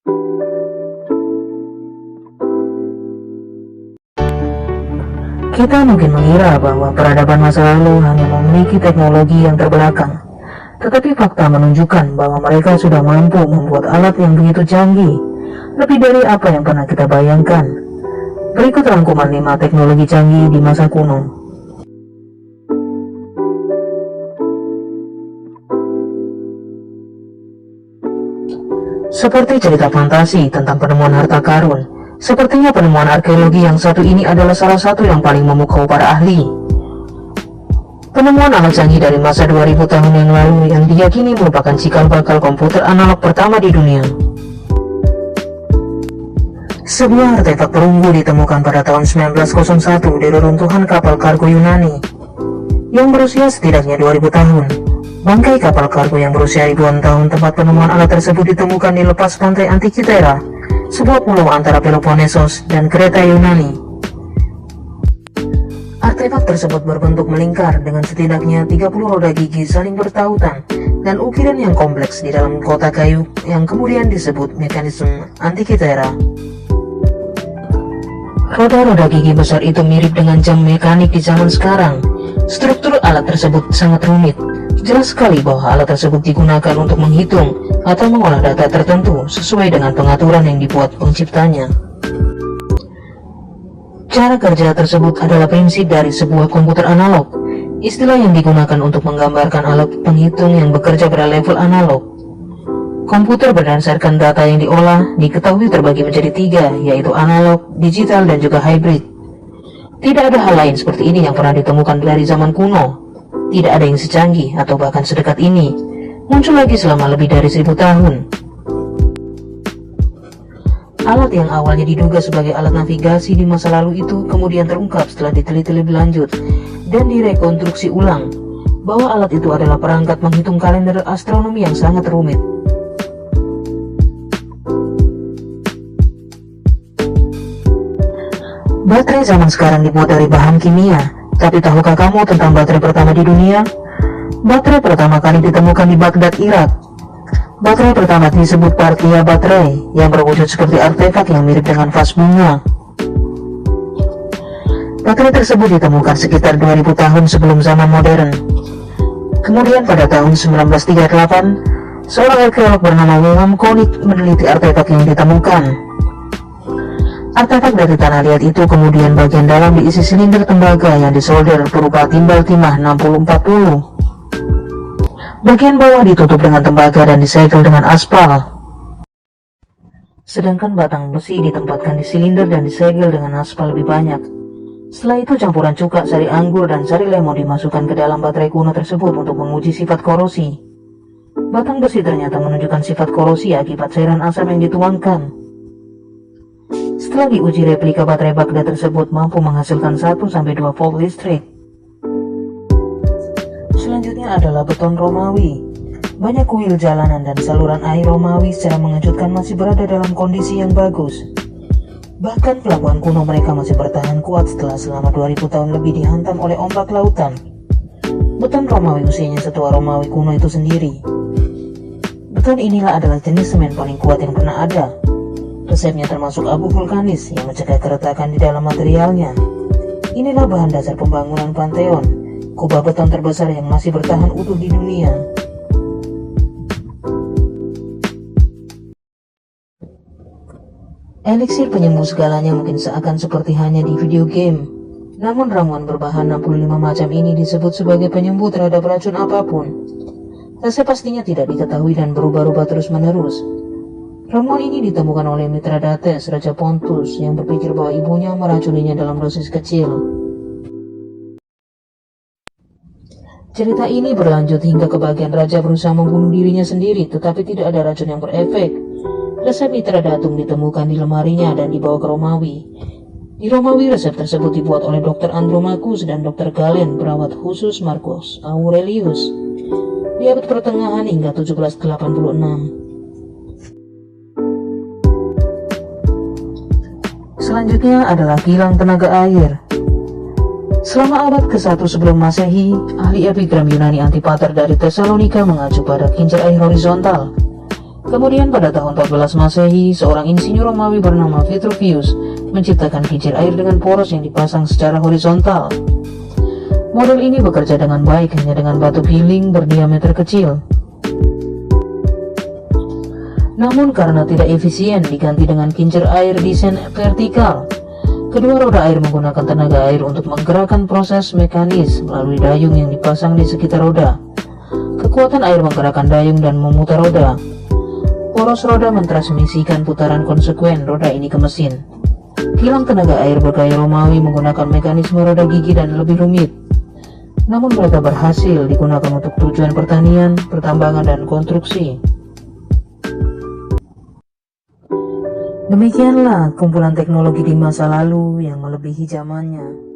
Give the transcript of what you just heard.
Kita mungkin mengira bahwa peradaban masa lalu hanya memiliki teknologi yang terbelakang, tetapi fakta menunjukkan bahwa mereka sudah mampu membuat alat yang begitu canggih, lebih dari apa yang pernah kita bayangkan. Berikut rangkuman 5 teknologi canggih di masa kuno. Seperti cerita fantasi tentang penemuan harta karun, sepertinya penemuan arkeologi yang satu ini adalah salah satu yang paling memukau para ahli. Penemuan alat canggih dari masa 2000 tahun yang lalu yang diyakini merupakan cikal bakal komputer analog pertama di dunia. Sebuah artefak perunggu ditemukan pada tahun 1901 di reruntuhan kapal kargo Yunani yang berusia setidaknya 2000 tahun. Bangkai kapal kargo yang berusia ribuan tahun tempat penemuan alat tersebut ditemukan di lepas pantai Antikythera, sebuah pulau antara Peloponnesos dan Kreta Yunani. Artefak tersebut berbentuk melingkar dengan setidaknya 30 roda gigi saling bertautan dan ukiran yang kompleks di dalam kotak kayu yang kemudian disebut mekanisme Antikythera. Roda-roda gigi besar itu mirip dengan jam mekanik di zaman sekarang. Struktur alat tersebut sangat rumit. Jelas sekali bahwa alat tersebut digunakan untuk menghitung atau mengolah data tertentu sesuai dengan pengaturan yang dibuat penciptanya. Cara kerja tersebut adalah prinsip dari sebuah komputer analog, istilah yang digunakan untuk menggambarkan alat penghitung yang bekerja pada level analog. Komputer berdasarkan data yang diolah diketahui terbagi menjadi 3, yaitu analog, digital, dan juga hybrid. Tidak ada hal lain seperti ini yang pernah ditemukan dari zaman kuno. Tidak ada yang secanggih atau bahkan sedekat ini muncul lagi selama lebih dari 1000 tahun. Alat yang awalnya diduga sebagai alat navigasi di masa lalu itu kemudian terungkap setelah diteliti lebih lanjut dan direkonstruksi ulang bahwa alat itu adalah perangkat menghitung kalender astronomi yang sangat rumit. Baterai zaman sekarang dibuat dari bahan kimia, tapi tahukah kamu tentang baterai pertama di dunia? Baterai pertama kali ditemukan di Baghdad, Irak. Baterai pertama disebut Parthia baterai, yang berwujud seperti artefak yang mirip dengan vas bunga. Baterai tersebut ditemukan sekitar 2000 tahun sebelum zaman modern. Kemudian pada tahun 1938, seorang arkeolog bernama Wilhelm Koenig meneliti artefak yang ditemukan. Artefak dari tanah liat itu kemudian bagian dalam diisi silinder tembaga yang disolder berupa timbal timah 6040. Bagian bawah ditutup dengan tembaga dan disegel dengan aspal. Sedangkan batang besi ditempatkan di silinder dan disegel dengan aspal lebih banyak. Setelah itu campuran cuka, sari anggur, dan sari lemon dimasukkan ke dalam baterai kuno tersebut untuk menguji sifat korosi. Batang besi ternyata menunjukkan sifat korosi akibat cairan asam yang dituangkan. Setelah diuji, replika baterai Baghdad tersebut mampu menghasilkan 1-2 volt listrik. Selanjutnya adalah beton Romawi. Banyak kuil jalanan dan saluran air Romawi secara mengejutkan masih berada dalam kondisi yang bagus. Bahkan pelabuhan kuno mereka masih bertahan kuat setelah selama 2000 tahun lebih dihantam oleh ombak lautan. Beton Romawi usianya setua Romawi kuno itu sendiri. Beton inilah adalah jenis semen paling kuat yang pernah ada. Resepnya termasuk abu vulkanis yang mencegah keretakan di dalam materialnya. Inilah bahan dasar pembangunan Pantheon, kubah beton terbesar yang masih bertahan utuh di dunia. Eliksir penyembuh segalanya mungkin seakan seperti hanya di video game. Namun ramuan berbahan 65 macam ini disebut sebagai penyembuh terhadap racun apapun. Resep pastinya tidak diketahui dan berubah-ubah terus-menerus. Ramuan ini ditemukan oleh Mithridates, Raja Pontus, yang berpikir bahwa ibunya meracuninya dalam dosis kecil. Cerita ini berlanjut hingga ke bagian raja berusaha membunuh dirinya sendiri, tetapi tidak ada racun yang berefek. Resep Mithridatum ditemukan di lemarinya dan dibawa ke Romawi. Di Romawi, resep tersebut dibuat oleh Dr. Andromachus dan Dr. Galen, perawat khusus Marcus Aurelius, di abad pertengahan hingga 1786. Selanjutnya adalah kilang tenaga air. Selama abad ke-1 sebelum Masehi, ahli epigram Yunani Antipater dari Tesalonika mengacu pada kincir air horizontal. Kemudian pada tahun 14 Masehi, seorang insinyur Romawi bernama Vitruvius menciptakan kincir air dengan poros yang dipasang secara horizontal. Model ini bekerja dengan baik hanya dengan batu giling berdiameter kecil. Namun karena tidak efisien diganti dengan kincir air desain vertikal. Kedua roda air menggunakan tenaga air untuk menggerakkan proses mekanis melalui dayung yang dipasang di sekitar roda. Kekuatan air menggerakkan dayung dan memutar roda. Poros roda mentransmisikan putaran konsekuen roda ini ke mesin. Kilang tenaga air bergaya Romawi menggunakan mekanisme roda gigi dan lebih rumit. Namun mereka berhasil digunakan untuk tujuan pertanian, pertambangan, dan konstruksi. Demikianlah kumpulan teknologi di masa lalu yang melebihi zamannya.